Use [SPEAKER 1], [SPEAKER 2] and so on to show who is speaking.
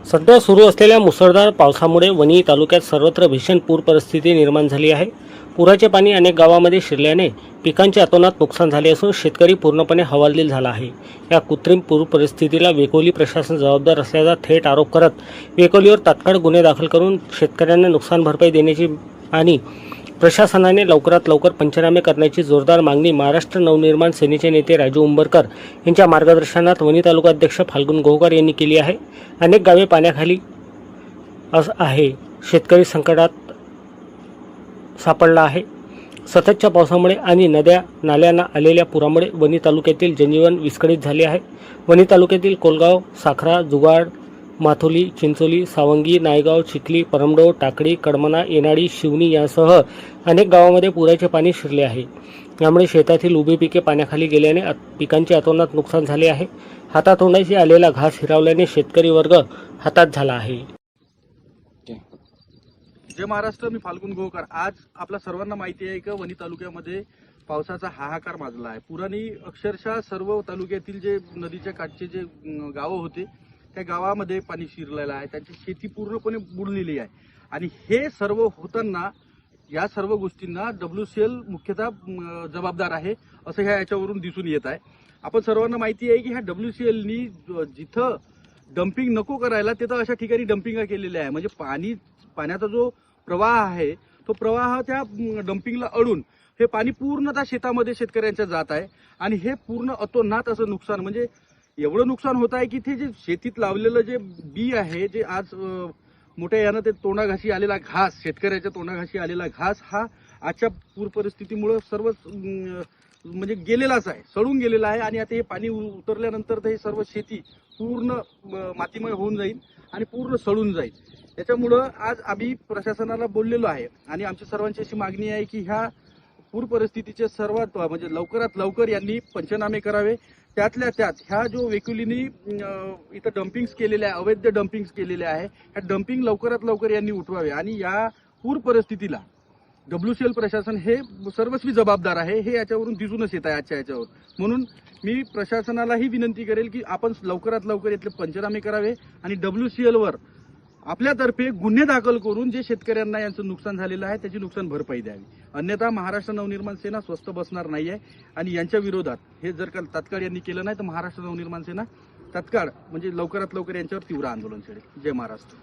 [SPEAKER 1] सध्या सुरू असलेल्या मुसळधार पावसामुळे वणी तालुक्यात सर्वत्र भीषण पूर परिस्थिती निर्माण झाली आहे. पुराचे पाणी अनेक गावांमध्ये शिरल्याने पिकांचे अतोनात नुकसान झाले असून शेतकरी पूर्णपणे हवालदिल झाला आहे. या कृत्रिम पूर परिस्थितीला वेकोली प्रशासन जबाबदार असल्याचा थेट आरोप करत वेकोलीवर तात्काळ गुन्हे दाखल करून शेतकऱ्यांना नुकसान भरपाई देण्याची आणि प्रशासनाने लवकरात लवकर पंचनामे करण्याची जोरदार मागणी महाराष्ट्र नवनिर्माण सेनेचे नेते राजू उंबरकर यांच्या मार्गदर्शनात वणी तालुका अध्यक्ष फाल्गुन गोहकर यांनी केली आहे. अनेक गावे पाण्याखाली आहे. शेतकरी संकटात सापडला आहे. सततच्या पावसामुळे आणि नद्या नाल्यांना आलेल्या पुरामुळे वणी तालुक्यातील जनजीवन विस्कळीत झाले आहे. वणी तालुक्यातील कोलगाव, साखरा, जुगाड, माथोली, चिंचोली, सावंगी, नायगाव, चिखली, परमडो, टाकळी, कडमना, येनाडी, शिवणी यासह अनेक गावांमध्ये पुराचे पाणी शिरले आहे. यामुळे शेतातील उभी पिके पाण्याखाली गेल्याने पिकांचे अतोनात नुकसान झाले आहे. हातातोंडाशी आलेला घास हिरावल्याने शेतकरी वर्ग हातात झाला आहे.
[SPEAKER 2] जय महाराष्ट्र. मी फाल्गुन गोहकर. आज आपल्या सर्वांना माहिती आहे की वणी तालुक्यामध्ये पावसाचा हाहाकार माजला आहे. पुराने अक्षरशः सर्व तालुक्यातील जे नदीच्या काठचे जे गावं होते त्या गावामध्ये पाणी शिरलेलं आहे. त्यांची शेती पूर्णपणे बुडलेली आहे आणि हे सर्व होताना या सर्व गोष्टींना WCL मुख्यतः जबाबदार आहे असं याच्यावरून दिसून येत आहे. आपण सर्वांना माहिती आहे की ह्या WCLनी जिथं डम्पिंग नको करायला तिथं अशा ठिकाणी डम्पिंग केलेले आहे. म्हणजे पाण्याचा जो प्रवाह आहे तो प्रवाह त्या डम्पिंगला अडून हे पाणी पूर्णतः शेतामध्ये शेतकऱ्यांच्या जात आहे आणि हे पूर्ण अतोनात असं नुकसान, म्हणजे एवढं नुकसान होत आहे की ते जे शेतीत लावलेलं जे बी आहे, जे आज मोठ्या यानं ते तोंडाघाशी आलेला घास, शेतकऱ्याच्या तोंडाघाशी आलेला घास हा आजच्या पूर परिस्थितीमुळे सर्व म्हणजे गेलेलाच आहे, सडून गेलेला आहे. आणि आता हे पाणी उतरल्यानंतर तर हे सर्व शेती पूर्ण मातीमय होऊन जाईल आणि पूर्ण सडून जाईल. त्याच्यामुळं आज आम्ही प्रशासनाला बोललेलो आहे आणि आमच्या सर्वांची अशी मागणी आहे की ह्या पूर परिस्थितीचे सर्वात म्हणजे लवकरात लवकर यांनी पंचनामे करावे. त्यातल्या त्यात ह्या जो वेकुलीनी इथं डम्पिंग्स केलेले आहे, अवैध डम्पिंग्स केलेले आहे, ह्या डम्पिंग लवकरात लवकर यांनी उठवावे आणि या पूर परिस्थितीला WCL प्रशासन हे सर्वस्वी जबाबदार आहे. हे याच्यावरून दिसूनच येत आहे आजच्या याच्यावर. म्हणून मी प्रशासनालाही विनंती करेल की आपण लवकरात लवकर यातले पंचनामे करावे आणि WCL वर आपल्यातर्फे गुन्हे दाखल करून जे शेतकऱ्यांना यांचं नुकसान झालेलं आहे त्याची नुकसान भरपाई द्यावी. अन्यथा महाराष्ट्र नवनिर्माण सेना स्वस्थ बसणार नाही आहे आणि यांच्या विरोधात हे जर का तात्काळ यांनी केलं नाही तर महाराष्ट्र नवनिर्माण सेना तात्काळ म्हणजे लवकरात लवकर यांच्यावर तीव्र आंदोलन छेडेल. जय महाराष्ट्र.